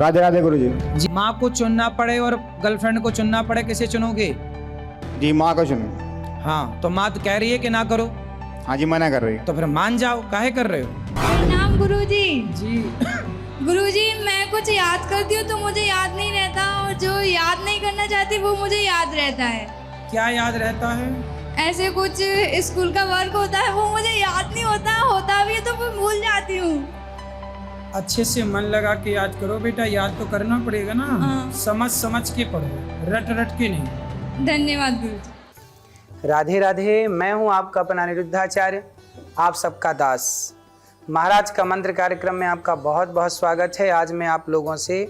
राधे राधे गुरु जी। जी, माँ को चुनना पड़े और गर्लफ्रेंड को चुनना पड़े, किसे चुनोगे? जी माँ को चुनो। हाँ, तो माँ तो कह रही है कि ना करो, हाँ जी मना कर रही। तो फिर मान जाओ, काहे कर रहे हो? प्रणाम गुरुजी। जी गुरुजी, मैं कुछ याद करती हूँ तो मुझे याद नहीं रहता, और जो याद नहीं करना चाहती वो मुझे याद रहता है। क्या याद रहता है? ऐसे कुछ स्कूल का वर्क होता है वो मुझे याद नहीं होता, होता भी है तो मैं भूल जाती हूँ। अच्छे से मन लगा के याद करो बेटा, याद तो करना पड़ेगा ना। हाँ। समझ समझ के पढ़ो, रट रट के नहीं। धन्यवाद गुरुजी। राधे राधे। मैं हूं आपका अपना अनिरुद्धाचार्य, आप सबका दास। महाराज का मंत्र कार्यक्रम में आपका बहुत बहुत स्वागत है। आज मैं आप लोगों से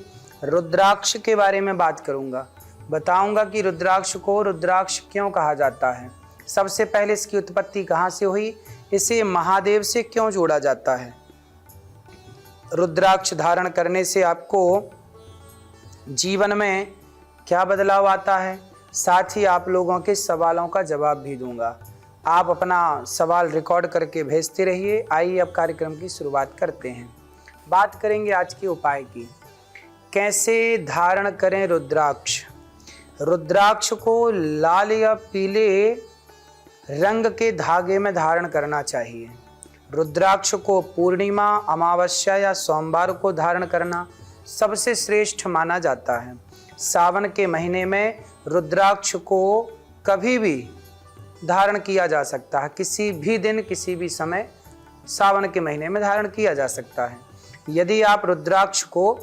रुद्राक्ष के बारे में बात करूंगा। बताऊंगा कि रुद्राक्ष को रुद्राक्ष क्यों कहा जाता है, सबसे पहले इसकी उत्पत्ति कहाँ से हुई, इसे महादेव से क्यों जोड़ा जाता है, रुद्राक्ष धारण करने से आपको जीवन में क्या बदलाव आता है, साथ ही आप लोगों के सवालों का जवाब भी दूंगा। आप अपना सवाल रिकॉर्ड करके भेजते रहिए। आइए अब कार्यक्रम की शुरुआत करते हैं। बात करेंगे आज के उपाय की। कैसे धारण करें रुद्राक्ष। रुद्राक्ष को लाल या पीले रंग के धागे में धारण करना चाहिए। रुद्राक्ष को पूर्णिमा, अमावस्या या सोमवार को धारण करना सबसे श्रेष्ठ माना जाता है। सावन के महीने में रुद्राक्ष को कभी भी धारण किया जा सकता है, किसी भी दिन किसी भी समय सावन के महीने में धारण किया जा सकता है। यदि आप रुद्राक्ष को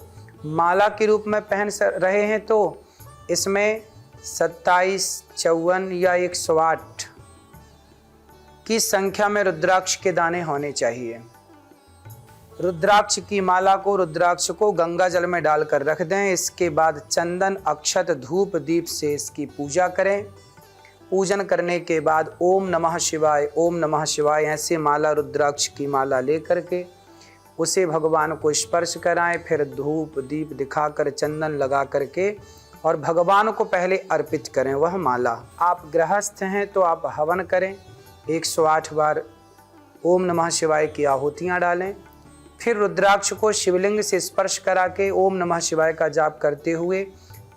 माला के रूप में पहन रहे हैं तो इसमें 27, 54 या 108 की संख्या में रुद्राक्ष के दाने होने चाहिए। रुद्राक्ष की माला को रुद्राक्ष को गंगा जल में डालकर रख दें। इसके बाद चंदन, अक्षत, धूप, दीप से इसकी पूजा करें। पूजन करने के बाद ओम नमः शिवाय, ओम नमः शिवाय ऐसे माला रुद्राक्ष की माला लेकर के उसे भगवान को स्पर्श कराएं। फिर धूप दीप दिखाकर चंदन लगा करके और भगवान को पहले अर्पित करें वह माला। आप गृहस्थ हैं तो आप हवन करें, 108 बार ओम नमः शिवाय की आहुतियाँ डालें। फिर रुद्राक्ष को शिवलिंग से स्पर्श करा के ओम नमः शिवाय का जाप करते हुए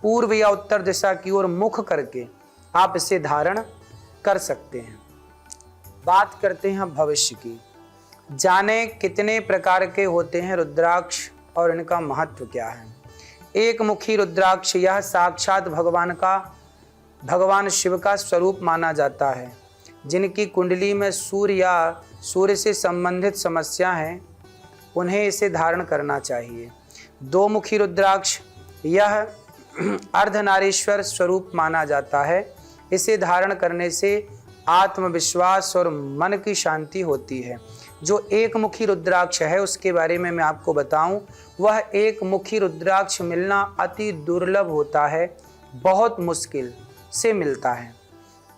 पूर्व या उत्तर दिशा की ओर मुख करके आप इसे धारण कर सकते हैं। बात करते हैं भविष्य की। जाने कितने प्रकार के होते हैं रुद्राक्ष और इनका महत्व क्या है। एक मुखी रुद्राक्ष, यह साक्षात भगवान शिव का स्वरूप माना जाता है। जिनकी कुंडली में सूर्य या सूर्य से संबंधित समस्या है उन्हें इसे धारण करना चाहिए। दो मुखी रुद्राक्ष, यह अर्धनारीश्वर स्वरूप माना जाता है। इसे धारण करने से आत्मविश्वास और मन की शांति होती है। जो एक मुखी रुद्राक्ष है उसके बारे में मैं आपको बताऊं, वह एक मुखी रुद्राक्ष मिलना अति दुर्लभ होता है, बहुत मुश्किल से मिलता है।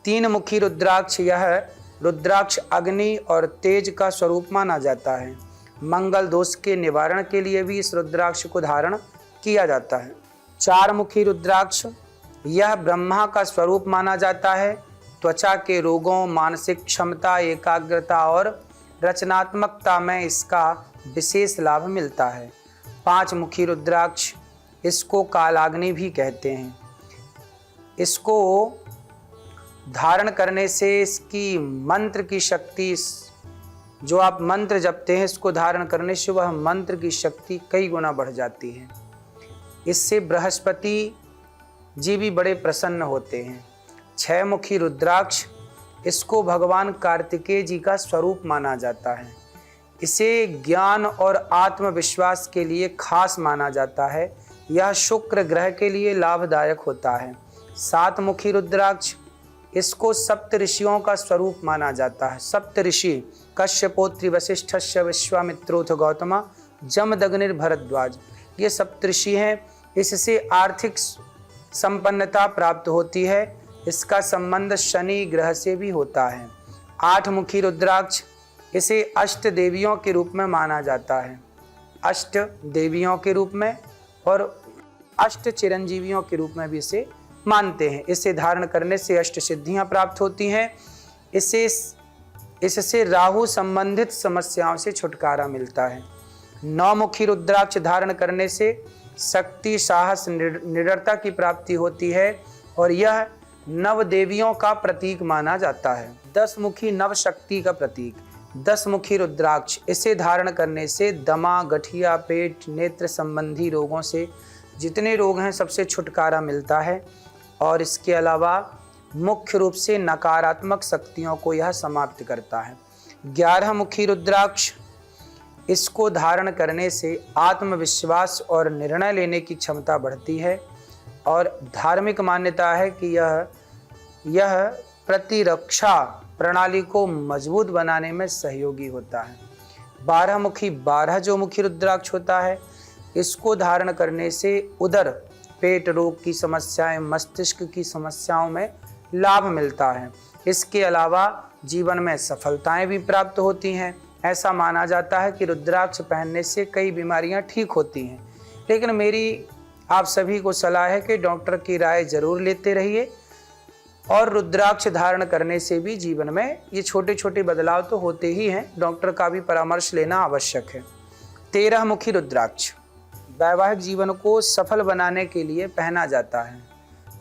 तीन मुखी रुद्राक्ष, यह रुद्राक्ष अग्नि और तेज का स्वरूप माना जाता है। मंगल दोष के निवारण के लिए भी इस रुद्राक्ष को धारण किया जाता है। चार मुखी रुद्राक्ष, यह ब्रह्मा का स्वरूप माना जाता है। त्वचा के रोगों, मानसिक क्षमता, एकाग्रता और रचनात्मकता में इसका विशेष लाभ मिलता है। पांच मुखी रुद्राक्ष, इसको कालाग्नि भी कहते हैं। इसको धारण करने से इसकी मंत्र की शक्ति, जो आप मंत्र जपते हैं, इसको धारण करने से वह मंत्र की शक्ति कई गुना बढ़ जाती है। इससे बृहस्पति जी भी बड़े प्रसन्न होते हैं। छह मुखी रुद्राक्ष, इसको भगवान कार्तिकेय जी का स्वरूप माना जाता है। इसे ज्ञान और आत्मविश्वास के लिए खास माना जाता है। यह शुक्र ग्रह के लिए लाभदायक होता है। सात मुखी रुद्राक्ष, इसको सप्त ऋषियों का स्वरूप माना जाता है। सप्त ऋषि कश्यपोत्रि वशिष्ठस्य विश्वामित्रोथ गौतमा जमदग्निर भरद्वाज, ये सप्त ऋषि हैं। इससे आर्थिक संपन्नता प्राप्त होती है। इसका संबंध शनि ग्रह से भी होता है। आठ मुखी रुद्राक्ष, इसे अष्ट देवियों के रूप में माना जाता है। अष्ट देवियों के रूप में और अष्ट चिरंजीवियों के रूप में भी इसे मानते हैं। इसे धारण करने से अष्ट सिद्धियां प्राप्त होती हैं। इससे राहु संबंधित समस्याओं से छुटकारा मिलता है। नौ मुखी रुद्राक्ष धारण करने से शक्ति, साहस, निडरता की प्राप्ति होती है और यह नव देवियों का प्रतीक माना जाता है। 10 मुखी नव शक्ति का प्रतीक 10 मुखी रुद्राक्ष, इसे धारण करने से दमा, गठिया, पेट, नेत्र संबंधी रोगों से जितने रोग हैं सबसे छुटकारा मिलता है और इसके अलावा मुख्य रूप से नकारात्मक शक्तियों को यह समाप्त करता है। 11 मुखी रुद्राक्ष, इसको धारण करने से आत्मविश्वास और निर्णय लेने की क्षमता बढ़ती है और धार्मिक मान्यता है कि यह प्रतिरक्षा प्रणाली को मजबूत बनाने में सहयोगी होता है। 12 मुखी 12 जो मुखी रुद्राक्ष होता है, इसको धारण करने से उदर, पेट रोग की समस्याएं, मस्तिष्क की समस्याओं में लाभ मिलता है। इसके अलावा जीवन में सफलताएं भी प्राप्त होती हैं। ऐसा माना जाता है कि रुद्राक्ष पहनने से कई बीमारियां ठीक होती हैं, लेकिन मेरी आप सभी को सलाह है कि डॉक्टर की राय जरूर लेते रहिए और रुद्राक्ष धारण करने से भी जीवन में ये छोटे छोटे बदलाव तो होते ही हैं, डॉक्टर का भी परामर्श लेना आवश्यक है। 13 मुखी रुद्राक्ष वैवाहिक जीवन को सफल बनाने के लिए पहना जाता है।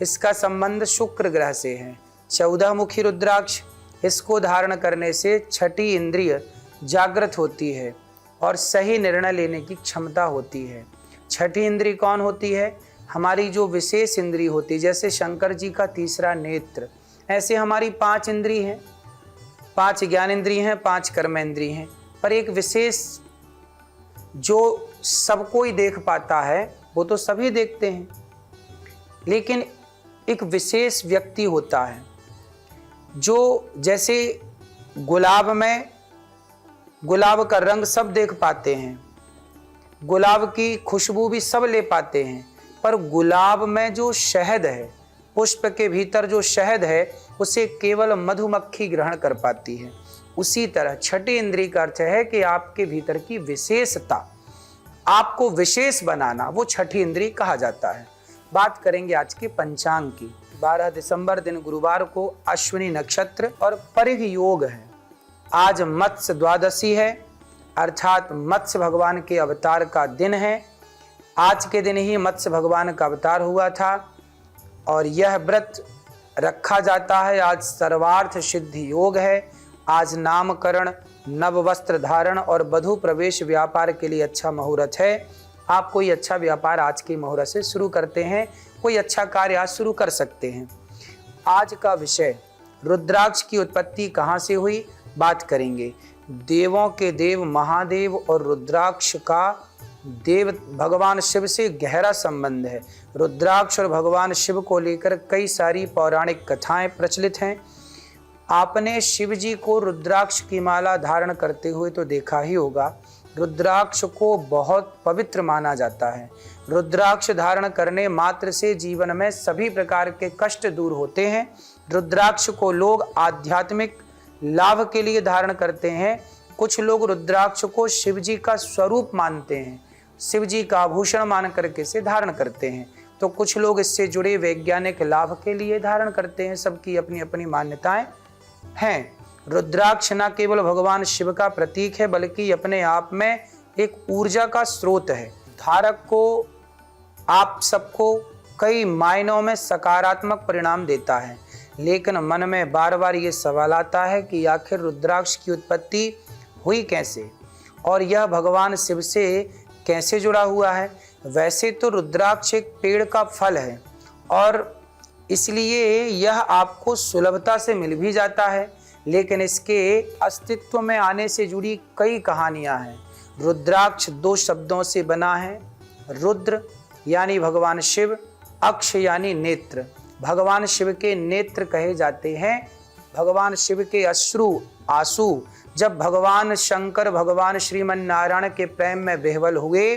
इसका संबंध शुक्र ग्रह से है। 14 मुखी रुद्राक्ष, इसको धारण करने से छठी इंद्रिय जागृत होती है और सही निर्णय लेने की क्षमता होती है। छठी इंद्रिय कौन होती है? हमारी जो विशेष इंद्रिय होती है, जैसे शंकर जी का तीसरा नेत्र, ऐसे हमारी 5 इंद्रिय हैं, 5 ज्ञान इंद्रिय हैं, 5 कर्म इंद्रिय हैं, पर एक विशेष जो सब कोई देख पाता है वो तो सभी देखते हैं, लेकिन एक विशेष व्यक्ति होता है जो, जैसे गुलाब में गुलाब का रंग सब देख पाते हैं, गुलाब की खुशबू भी सब ले पाते हैं, पर गुलाब में जो शहद है, पुष्प के भीतर जो शहद है, उसे केवल मधुमक्खी ग्रहण कर पाती है। उसी तरह छठी इंद्रिय का अर्थ है कि आपके भीतर की विशेषता, आपको विशेष बनाना, वो छठी इंद्रिय कहा जाता है। बात करेंगे आज के पंचांग की। 12 दिसंबर दिन गुरुवार को अश्विनी नक्षत्र और परिघ योग है। आज मत्स्य द्वादशी है, अर्थात मत्स्य भगवान के अवतार का दिन है। आज के दिन ही मत्स्य भगवान का अवतार हुआ था और यह व्रत रखा जाता है। आज सर्वार्थ सिद्धि योग है। आज नामकरण, नव वस्त्र धारण और वधू प्रवेश व्यापार के लिए अच्छा मुहूर्त है। आप कोई अच्छा व्यापार आज के मुहूर्त से शुरू करते हैं, कोई अच्छा कार्य आज शुरू कर सकते हैं। आज का विषय रुद्राक्ष की उत्पत्ति कहाँ से हुई, बात करेंगे। देवों के देव महादेव और रुद्राक्ष का देव भगवान शिव से गहरा संबंध है। रुद्राक्ष और भगवान शिव को लेकर कई सारी पौराणिक कथाएं प्रचलित हैं। आपने शिव जी को रुद्राक्ष की माला धारण करते हुए तो देखा ही होगा। रुद्राक्ष को बहुत पवित्र माना जाता है। रुद्राक्ष धारण करने मात्र से जीवन में सभी प्रकार के कष्ट दूर होते हैं। रुद्राक्ष को लोग आध्यात्मिक लाभ के लिए धारण करते हैं। कुछ लोग रुद्राक्ष को शिव जी का स्वरूप मानते हैं, शिव जी का आभूषण मान करके इसे धारण करते हैं, तो कुछ लोग इससे जुड़े वैज्ञानिक लाभ के लिए धारण करते हैं। सबकी अपनी अपनी मान्यताएं हैं। रुद्राक्ष न केवल भगवान शिव का प्रतीक है, बल्कि अपने आप में एक ऊर्जा का स्रोत है। धारक को, आप सबको कई मायनों में सकारात्मक परिणाम देता है, लेकिन मन में बार बार ये सवाल आता है कि आखिर रुद्राक्ष की उत्पत्ति हुई कैसे और यह भगवान शिव से कैसे जुड़ा हुआ है। वैसे तो रुद्राक्ष एक पेड़ का फल है और इसलिए यह आपको सुलभता से मिल भी जाता है, लेकिन इसके अस्तित्व में आने से जुड़ी कई कहानियां हैं। रुद्राक्ष 2 शब्दों से बना है। रुद्र यानी भगवान शिव, अक्ष यानी नेत्र। भगवान शिव के नेत्र कहे जाते हैं। भगवान शिव के अश्रु, आंसू, जब भगवान शंकर भगवान श्रीमन नारायण के प्रेम में विह्वल हुए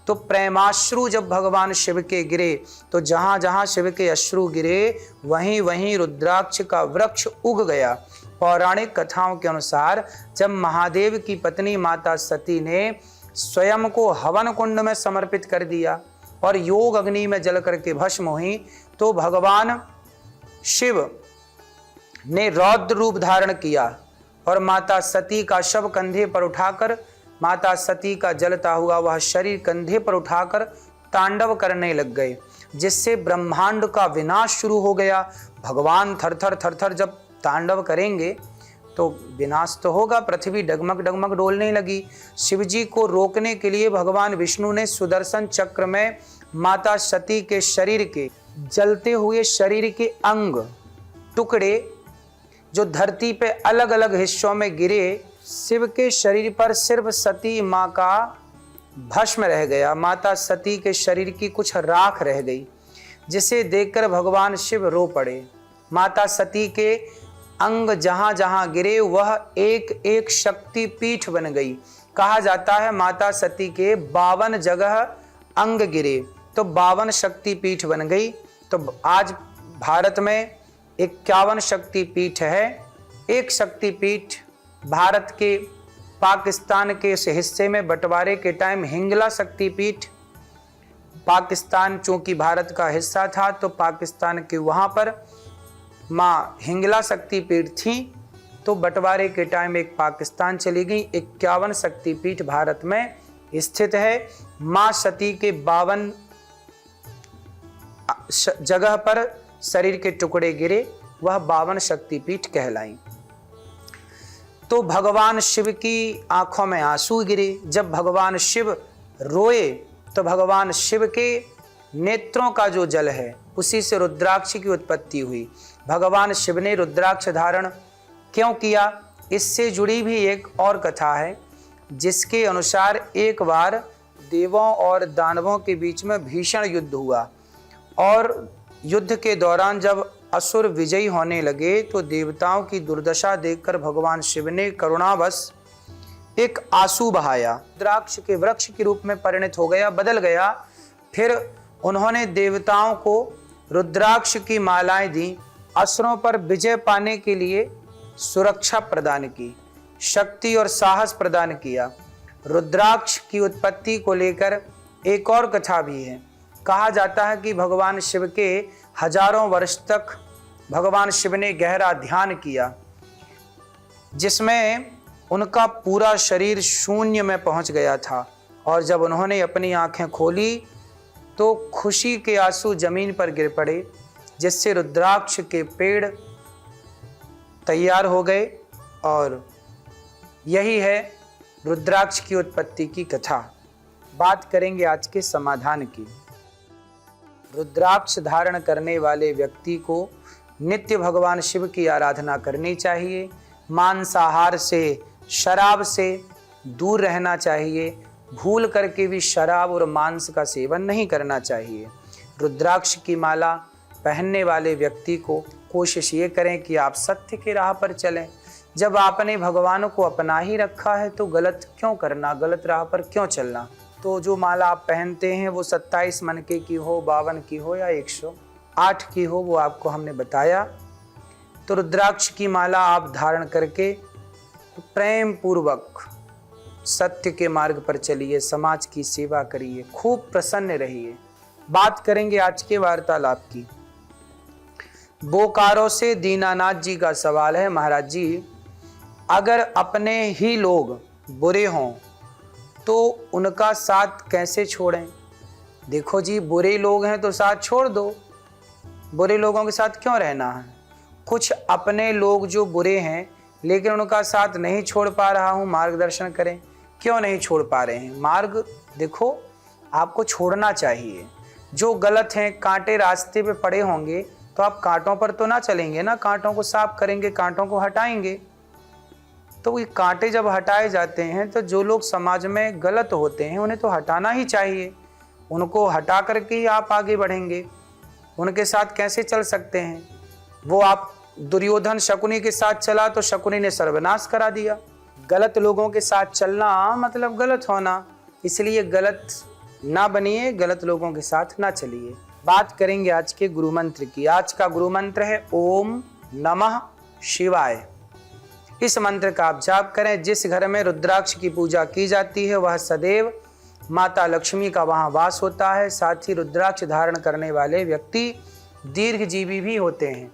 तो प्रेमाश्रु जब भगवान शिव के गिरे तो जहाँ जहाँ शिव के अश्रु गिरे वहीं वहीं रुद्राक्ष का वृक्ष उग गया। पौराणिक कथाओं के अनुसार जब महादेव की पत्नी माता सती ने स्वयं को हवन कुंड में समर्पित कर दिया और योग अग्नि में जल करके भस्म हुई, तो भगवान शिव ने रौद्र रूप धारण किया और माता सती का शव कंधे पर उठाकर, माता सती का जलता हुआ वह शरीर कंधे पर उठाकर तांडव करने लग गए, जिससे ब्रह्मांड का विनाश शुरू हो गया। भगवान थर थर जब तांडव करेंगे तो विनाश तो होगा, पृथ्वी डगमग डगमग डोलने लगी। शिव जी को रोकने के लिए भगवान विष्णु ने सुदर्शन चक्र में माता सती के शरीर के जलते हुए शरीर के अंग टुकड़े जो धरती पे अलग अलग हिस्सों में गिरे, शिव के शरीर पर सिर्फ सती माँ का भस्म रह गया, माता सती के शरीर की कुछ राख रह गई, जिसे देखकर भगवान शिव रो पड़े। माता सती के अंग जहां जहां गिरे वह एक एक शक्ति पीठ बन गई। कहा जाता है माता सती के 52 जगह अंग गिरे तो 52 शक्ति पीठ बन गई। तो आज भारत में 51 शक्ति पीठ है। एक शक्ति पीठ भारत के पाकिस्तान के इस हिस्से में बंटवारे के टाइम हिंगला शक्तिपीठ, पाकिस्तान चूंकि भारत का हिस्सा था तो पाकिस्तान के वहां पर माँ हिंगला शक्तिपीठ थी, तो बंटवारे के टाइम एक पाकिस्तान चली गई। 51 शक्तिपीठ भारत में स्थित है। माँ सती के 52 जगह पर शरीर के टुकड़े गिरे, वह 52 शक्तिपीठ कहलाई। तो भगवान शिव की आंखों में आंसू गिरे। जब भगवान शिव रोए तो भगवान शिव के नेत्रों का जो जल है उसी से रुद्राक्ष की उत्पत्ति हुई। भगवान शिव ने रुद्राक्ष धारण क्यों किया, इससे जुड़ी भी एक और कथा है, जिसके अनुसार एक बार देवों और दानवों के बीच में भीषण युद्ध हुआ और युद्ध के दौरान जब असुर विजयी होने लगे तो देवताओं की दुर्दशा देखकर भगवान शिव ने करुणावश एक आंसू बहाया। रुद्राक्ष के वृक्ष के रूप में परिणत हो गया, बदल गया। फिर उन्होंने देवताओं को रुद्राक्ष की मालाएं दी, असुरों पर विजय पाने के लिए सुरक्षा प्रदान की, शक्ति और साहस प्रदान किया। रुद्राक्ष की उत्पत्ति को लेकर एक और कथा भी है। कहा जाता है कि भगवान शिव के हजारों वर्ष तक भगवान शिव ने गहरा ध्यान किया, जिसमें उनका पूरा शरीर शून्य में पहुंच गया था, और जब उन्होंने अपनी आंखें खोली तो खुशी के आंसू जमीन पर गिर पड़े, जिससे रुद्राक्ष के पेड़ तैयार हो गए। और यही है रुद्राक्ष की उत्पत्ति की कथा। बात करेंगे आज के समाधान की। रुद्राक्ष धारण करने वाले व्यक्ति को नित्य भगवान शिव की आराधना करनी चाहिए। मांसाहार से, शराब से दूर रहना चाहिए। भूल करके भी शराब और मांस का सेवन नहीं करना चाहिए। रुद्राक्ष की माला पहनने वाले व्यक्ति को कोशिश ये करें कि आप सत्य की राह पर चलें। जब आपने भगवान को अपना ही रखा है तो गलत क्यों करना, गलत राह पर क्यों चलना। तो जो माला आप पहनते हैं वो 27 मनके की हो, 52 की हो या 108 की हो, वो आपको हमने बताया। तो रुद्राक्ष की माला आप धारण करके प्रेम पूर्वक सत्य के मार्ग पर चलिए, समाज की सेवा करिए, खूब प्रसन्न रहिए। बात करेंगे आज के वार्तालाप की। बोकारो से दीनानाथ जी का सवाल है, महाराज जी अगर अपने ही लोग बुरे हों तो उनका साथ कैसे छोड़ें। देखो जी, बुरे लोग हैं तो साथ छोड़ दो, बुरे लोगों के साथ क्यों रहना है। कुछ अपने लोग जो बुरे हैं लेकिन उनका साथ नहीं छोड़ पा रहा हूँ, मार्गदर्शन करें। क्यों नहीं छोड़ पा रहे हैं, मार्ग देखो आपको छोड़ना चाहिए। जो गलत हैं, कांटे रास्ते पे पड़े होंगे तो आप कांटों पर तो ना चलेंगे ना, कांटों को साफ करेंगे, कांटों को हटाएंगे। तो ये कांटे जब हटाए जाते हैं तो जो लोग समाज में गलत होते हैं उन्हें तो हटाना ही चाहिए। उनको हटा करके ही आप आगे बढ़ेंगे। उनके साथ कैसे चल सकते हैं। वो आप दुर्योधन शकुनी के साथ चला तो शकुनी ने सर्वनाश करा दिया। गलत लोगों के साथ चलना मतलब गलत होना, इसलिए गलत ना बनिए, गलत लोगों के साथ ना चलिए। बात करेंगे आज के गुरु मंत्र की। आज का गुरु मंत्र है ओम नमः शिवाय। इस मंत्र का आप जाप करें। जिस घर में रुद्राक्ष की पूजा की जाती है वह सदैव माता लक्ष्मी का वहाँ वास होता है। साथ ही रुद्राक्ष धारण करने वाले व्यक्ति दीर्घजीवी भी होते हैं,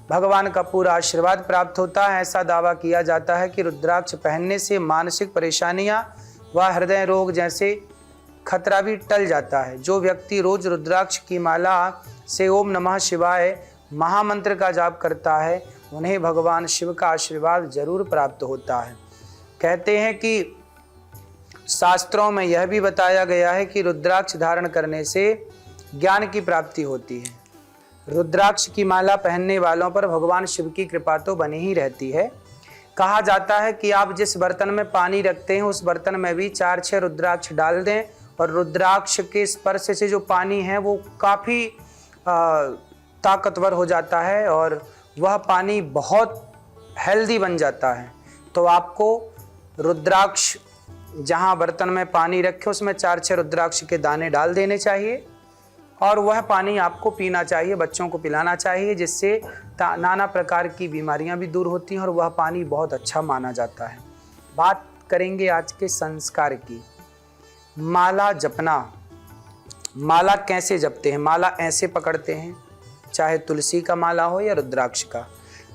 भगवान का पूरा आशीर्वाद प्राप्त होता है। ऐसा दावा किया जाता है कि रुद्राक्ष पहनने से मानसिक परेशानियां व हृदय रोग जैसे खतरा भी टल जाता है। जो व्यक्ति रोज रुद्राक्ष की माला से ओम नमः शिवाय महामंत्र का जाप करता है उन्हें भगवान शिव का आशीर्वाद जरूर प्राप्त होता है। कहते हैं कि शास्त्रों में यह भी बताया गया है कि रुद्राक्ष धारण करने से ज्ञान की प्राप्ति होती है। रुद्राक्ष की माला पहनने वालों पर भगवान शिव की कृपा तो बनी ही रहती है। कहा जाता है कि आप जिस बर्तन में पानी रखते हैं उस बर्तन में भी 4-6 रुद्राक्ष डाल दें और रुद्राक्ष के स्पर्श से जो पानी है वो काफ़ी ताकतवर हो जाता है और वह पानी बहुत हेल्दी बन जाता है। तो आपको रुद्राक्ष जहाँ बर्तन में पानी रखे उसमें 4-6 रुद्राक्ष के दाने डाल देने चाहिए और वह पानी आपको पीना चाहिए, बच्चों को पिलाना चाहिए, जिससे नाना प्रकार की बीमारियां भी दूर होती हैं और वह पानी बहुत अच्छा माना जाता है। बात करेंगे आज के संस्कार की। माला जपना। माला कैसे जपते हैं? माला ऐसे पकड़ते हैं, चाहे तुलसी का माला हो या रुद्राक्ष का,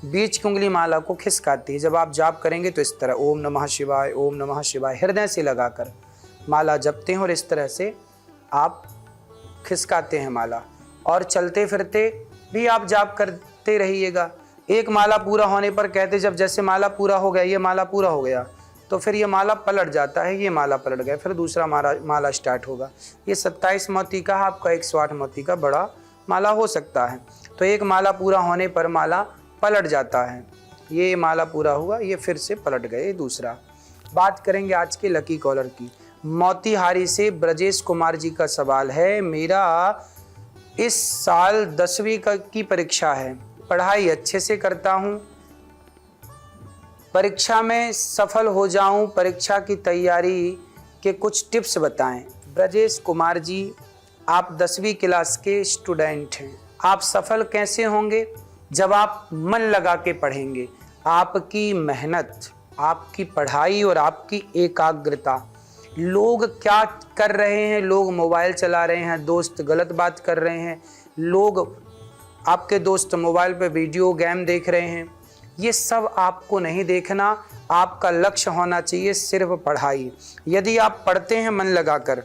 बीच की उंगली माला को खिसकाती है। जब आप जाप करेंगे तो इस तरह ओम नमः शिवाय, ओम नमः शिवाय हृदय से लगाकर माला जपते हैं और इस तरह से आप खिसकाते हैं माला। और चलते फिरते भी आप जाप करते रहिएगा। एक माला पूरा होने पर कहते जब जैसे माला पूरा हो गया, ये माला पूरा हो गया, तो फिर ये माला पलट जाता है, ये माला पलट गया, फिर दूसरा माला स्टार्ट होगा। ये 27 मोती का, आपका 108 मोती का बड़ा माला हो सकता है। तो एक माला पूरा होने पर माला पलट जाता है। ये माला पूरा हुआ, ये फिर से पलट गए दूसरा। बात करेंगे आज के लकी कॉलर की। मोतीहारी से ब्रजेश कुमार जी का सवाल है, मेरा इस साल 10वीं की परीक्षा है, पढ़ाई अच्छे से करता हूँ, परीक्षा में सफल हो जाऊँ, परीक्षा की तैयारी के कुछ टिप्स बताएं। ब्रजेश कुमार जी, आप 10वीं क्लास के स्टूडेंट हैं। आप सफल कैसे होंगे? जब आप मन लगा के पढ़ेंगे। आपकी मेहनत, आपकी पढ़ाई और आपकी एकाग्रता। लोग क्या कर रहे हैं? लोग मोबाइल चला रहे हैं, दोस्त गलत बात कर रहे हैं, लोग आपके दोस्त मोबाइल पे वीडियो गेम देख रहे हैं, ये सब आपको नहीं देखना। आपका लक्ष्य होना चाहिए सिर्फ पढ़ाई। यदि आप पढ़ते हैं मन लगाकर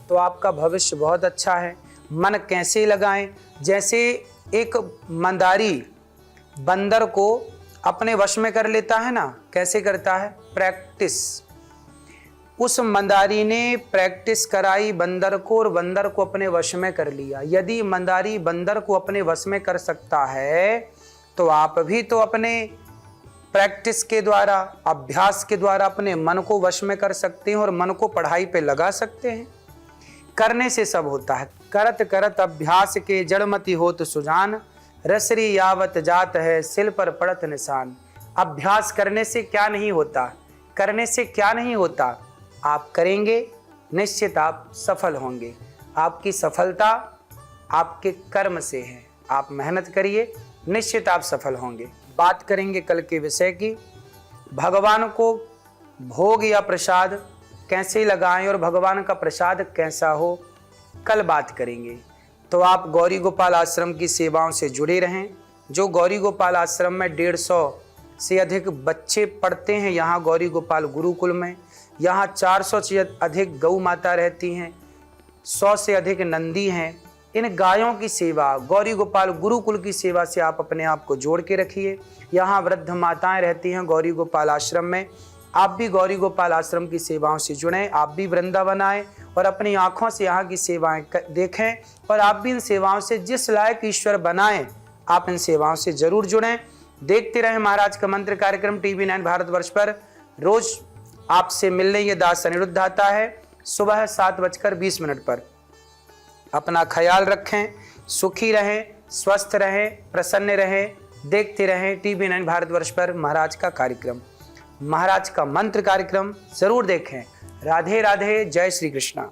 तो आपका भविष्य बहुत अच्छा है। मन कैसे लगाएं? जैसे एक मंदारी बंदर को अपने वश में कर लेता है ना, कैसे करता है? प्रैक्टिस। उस मंदारी ने प्रैक्टिस कराई बंदर को और बंदर को अपने वश में कर लिया। यदि मंदारी बंदर को अपने वश में कर सकता है तो आप भी तो अपने प्रैक्टिस के द्वारा, अभ्यास के द्वारा अपने मन को वश में कर सकते हैं और मन को पढ़ाई पे लगा सकते हैं। करने से सब होता है। करत करत अभ्यास के जड़मति होत सुजान, रसरी यावत जात है सिल पर पड़त निशान। अभ्यास करने से क्या नहीं होता? करने से क्या नहीं होता? आप करेंगे निश्चित आप सफल होंगे। आपकी सफलता आपके कर्म से है। आप मेहनत करिए, निश्चित आप सफल होंगे। बात करेंगे कल के विषय की। भगवान को भोग या प्रसाद कैसे लगाएं और भगवान का प्रसाद कैसा हो, कल बात करेंगे। तो आप गौरी गोपाल आश्रम की सेवाओं से जुड़े रहें। जो गौरी गोपाल आश्रम में 150 से अधिक बच्चे पढ़ते हैं यहाँ गौरी गोपाल गुरुकुल में। यहाँ 400 से अधिक गौ माता रहती हैं, 100 से अधिक नंदी हैं। इन गायों की सेवा, गौरी गोपाल गुरुकुल की सेवा से आप अपने आप को जोड़ के रखिए। यहाँ वृद्ध माताएं रहती हैं गौरी गोपाल आश्रम में। आप भी गौरी गोपाल आश्रम की सेवाओं से जुड़ें, आप भी वृंदावन आएँ और अपनी आँखों से यहाँ की सेवाएं देखें और आप भी इन सेवाओं से जिस लायक ईश्वर बनाएं, आप इन सेवाओं से जरूर जुड़ें। देखते रहें महाराज का मंत्र कार्यक्रम TV9 भारतवर्ष पर। रोज आपसे मिलने ये दास अनिरुद्ध आता है सुबह 7:20 पर। अपना ख्याल रखें, सुखी रहें, स्वस्थ रहें, प्रसन्न रहें। देखते रहें TV9 भारतवर्ष पर महाराज का कार्यक्रम, महाराज का मंत्र कार्यक्रम जरूर देखें। राधे राधे, जय श्री कृष्णा।